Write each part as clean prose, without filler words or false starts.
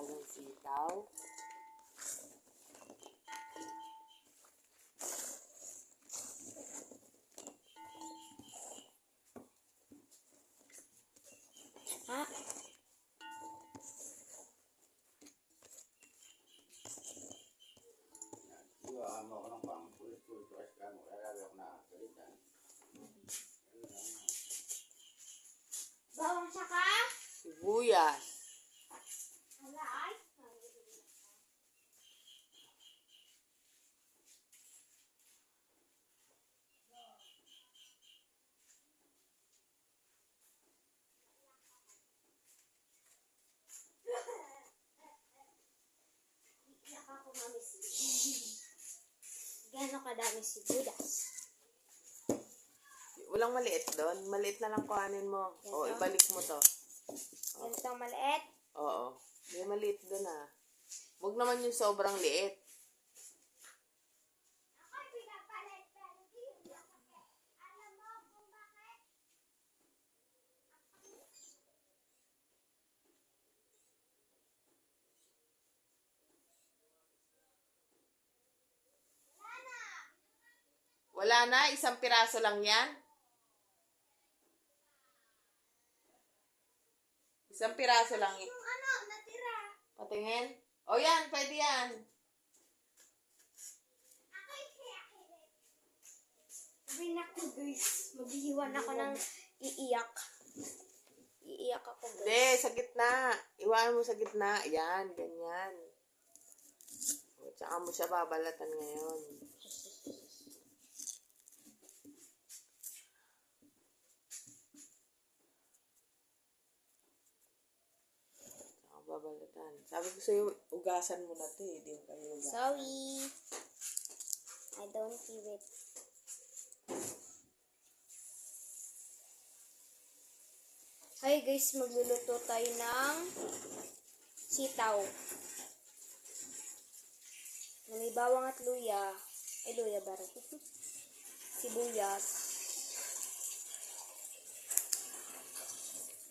halong sitaw. Ha? Bawang saka? Sibuyas. Wala ay. Iyak ako, mami, gano'ng kadami sibuyas? Walang maliit doon. Maliit na lang kuhanin mo. O, ibalik mo to. Ganitong maliit? Oo. May maliit doon ah. Huwag naman yung sobrang liit. Wala na? Isang piraso lang yan? Isang piraso lang yan. Yung ano, natira. Patingin? O yan, pwede yan. Sabi na ko guys, maghihiwan ako ng iiyak. Iiyak ako guys. Hindi, sa gitna. Iwanan mo sa gitna. Yan, ganyan. O, tsaka mo siya babalatan ngayon. Babalatan. Sabi ko sa'yo, ugasan mo na ito eh. Hindi mo kayo ugasan. Sorry. I don't feel it. Hi guys, magluluto tayo ng sitaw. Na may bawang at luya. Ay, luya ba rin? Sibuyas.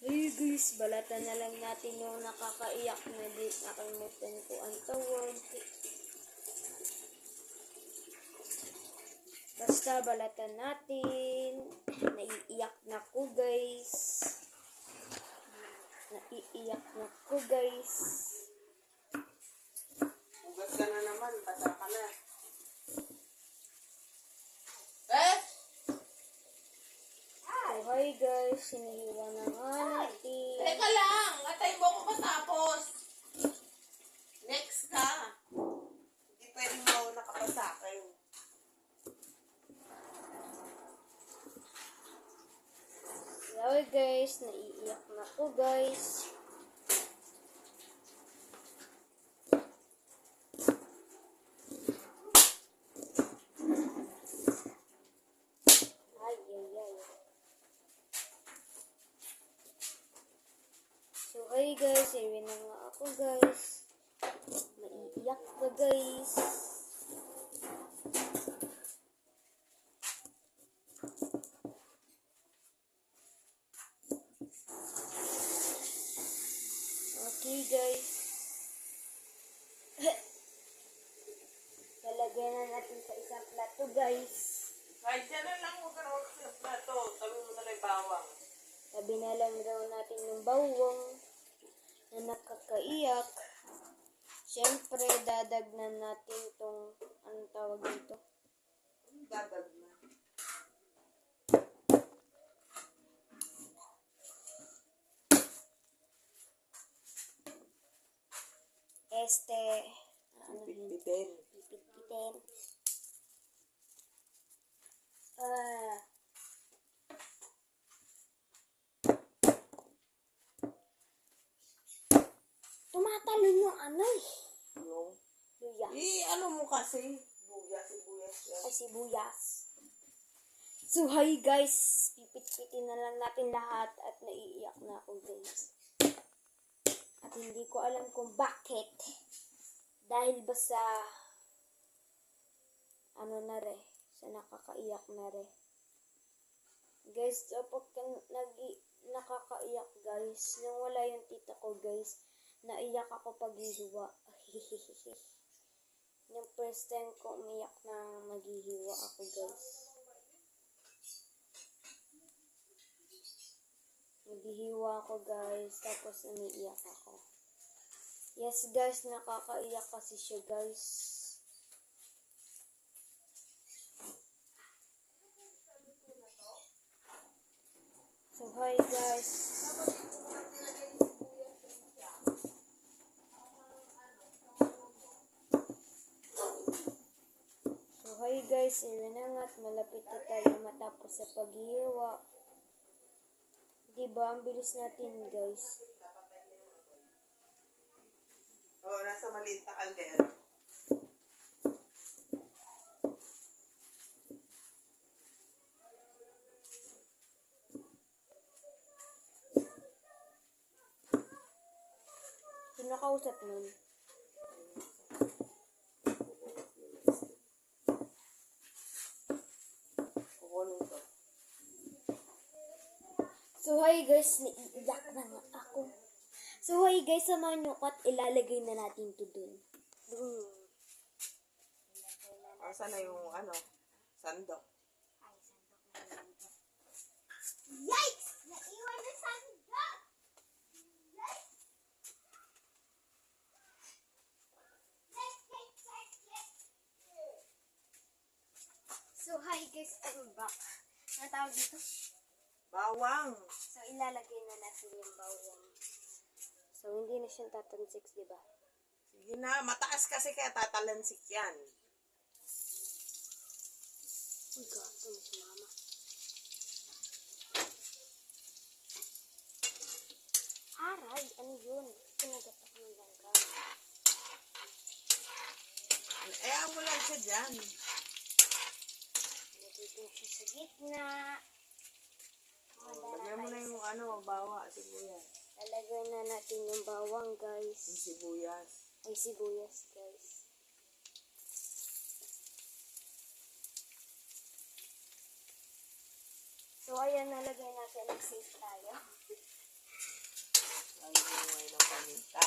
Hey guys, balatan na lang natin yung nakakaiyak na di nakalimutan ko ang tawag. Basta balatan natin. Naiiyak na ko guys. Naiiyak na ko guys. Ugas ka na naman. Bata ka na. Eh! So hi guys, hinihiwa na nga natin. Teka lang. Atay mo ko matapos. Next ka. Hindi pwedeng mauna ka pa sa akin. Hello guys, naiiyak na ko guys. Ay, ay, ay. So hi guys, ayun na nga ako guys. Naiiyak na guys. Okay guys. Lalagyan na natin sa isang plato guys. Kahit yan na lang. Huwag ka na huwag sa plato. Sabi mo na lang bawang. Tabi na lang daw natin yung bawang na nakakaiyak. Siyempre, dadagnan natin itong, anong tawag dito? Dadag na. Ano yun? Pitpitin. Pipit-pitin. Tumatalon yung ano eh. Yung Luya. ano mo kasi? Sibuyas yan. Ay, sibuyas. So, hi guys. Pipit-pitin na lang natin lahat at naiiyak na ako guys. At hindi ko alam kung bakit. Dahil ba sa ano na re, sa nakakaiyak na re. Guys, kapag nakakaiyak guys, nung wala yung tita ko guys, Naiyak ako paghihiwa. Yung first time ko umiyak na maghihiwa ako, guys. Naghihiwa ako, guys. Tapos umiiyak ako. Yes, guys. Nakakaiyak kasi siya, guys. So, hi, guys. Hi guys, ayun na nga at malapit na tayo matapos sa paghihiwa. Diba, ang bilis natin guys. Oo, nasa maliit na kaldero. Sino kausap nun? Kukunin ko. So hi guys, naiiyak na nga ako. So hi guys, samahan nyo ko at ilalagay na natin to dun. Saan na yung sandok? Ay, sandok na lang to. Yikes! Naiwan na sandok! So hi guys, I'm back. Ano tawag dito? Bawang. So ilalagay na natin yung bawang. So hindi na siyang tatansiks, di ba? Sige na, mataas kasi kaya tatalansik yan. Uy, gato mo si mama. Aray, ano yun? Kinagat ako ng langga. Mo lang siya dyan. Lagay ko siya sa gitna. Lagyan mo na yung bawa, sibuyas. Lalagay na natin yung bawang, guys. Yung sibuyas. Ay, sibuyas, guys. So, ayan, nalagay natin ang safe tayo. Lagyan mo ngayon ng paminta.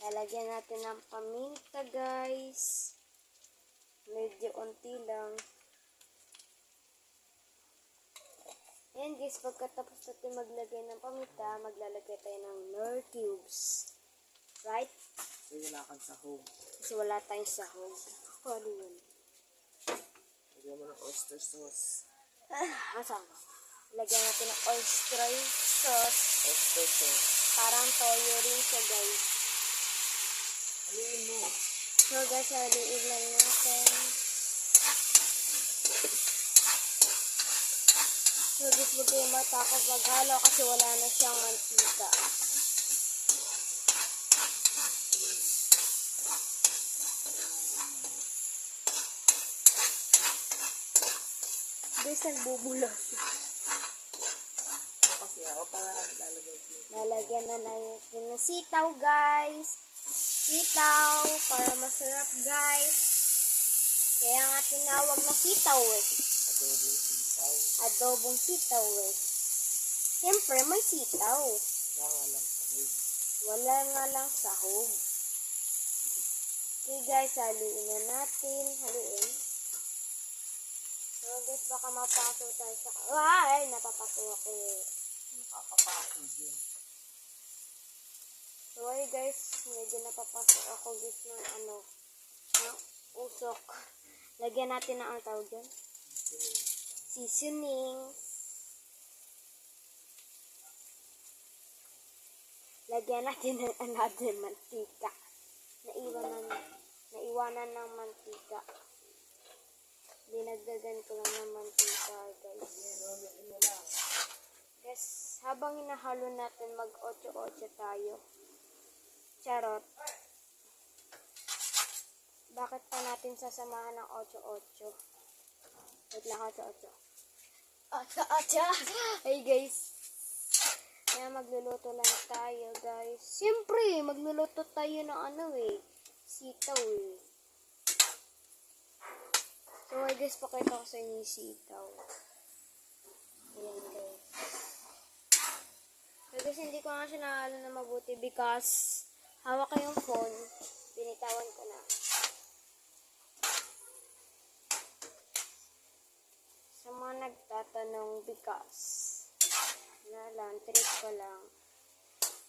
Lalagyan natin ng paminta, guys. Medyo unti lang. Ayan, guys, pagkatapos natin maglagay ng paminta, maglalagay tayo ng Knorr cubes. Right? So, wala kang sahog. Kasi wala tayong sahog. Ano yun? Lagyan mo ng oyster sauce. Asan ba? Lagyan natin ng oyster sauce. Oyster sauce. Parang toyo rin siya, guys. Haluin mo. So, guys, haluin lang natin. So, guys, huwag kayo matakot maghalo kasi wala na siyang mantika. Guys, nagbubulas. Kasi ako para lalagay ko. Lalagyan na natin ng sitaw, guys. Sitaw, para masarap, guys. Kaya nga tinawag na sitaw, eh. Adobong sitaw. Adobong sitaw, eh. Siyempre, may sitaw. Wala nga lang sahog. Wala nga lang sahog. Okay, guys, haluin na natin. Haluin. So, guys, baka mapasok tayo sa... Ay, napapasok ako, eh. Nakakapakid yun. So, ay guys, medyo napapasok ako guys ng ng usok. Lagyan natin ng ang tawag dyan. Seasoning. Lagyan natin ng another mantika. Naiwanan ng mantika. Dinagdagan ko lang ng mantika, guys. Guys, habang hinahalo natin, mag-8-8 tayo. Charot. Bakit pa natin sasamahan ng 8-8? Wait lang, 8-8. 8-8! Hey guys. Kaya magluluto lang tayo, guys. Siyempre, magluluto tayo ng sitaw, eh. So, guys, pakita ko sa inyo yung sitaw. Ayan, guys. So, guys, hindi ko nga siya nahalo na mabuti because hawak ko yung phone, binitawan ko na. Sa mga nagtatanong, because,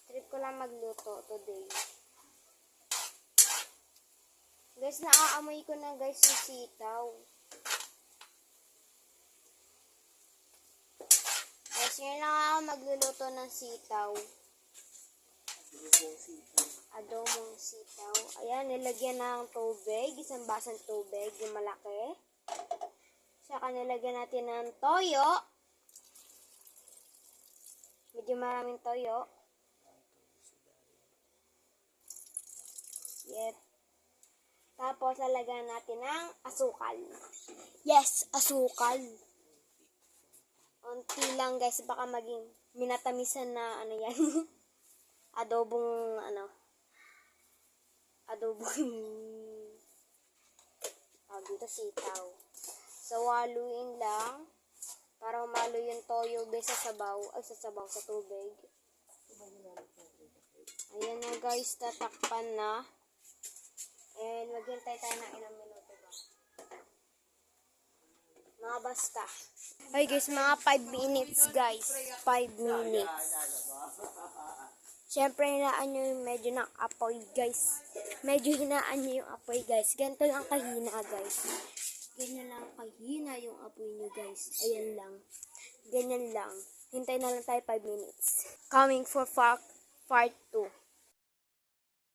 trip ko lang magluto today. Guys, naaamoy ko na guys yung sitaw. Guys, ngayon lang ako magluluto ng sitaw. Adobong sitaw. Ayan, nilagyan ng tubig. Isang basang tubig, yung malaki. Saka nilagyan natin ng toyo. Medyo maraming toyo. Yep. Tapos, lalagyan natin ng asukal. Yes, asukal. Unti lang guys, baka maging minatamisan na ano yan. adobong dito sitaw. So, haluin lang para humalo yung toyo guys sa sabaw sa tubig. Ayan na guys, tatakpan na. And maghintay tayo ng ilang minuto ba. Mga basta. Ay guys, mga 5 minutes guys. 5 minutes. Siyempre, hinaan nyo yung medyo ng apoy guys. Medyo hinaan nyo yung apoy guys. Ganito lang kahina guys. Ganyan lang kahina yung apoy nyo guys. Ayan lang. Ganyan lang. Hintay na lang tayo 5 minutes. Coming for part 2.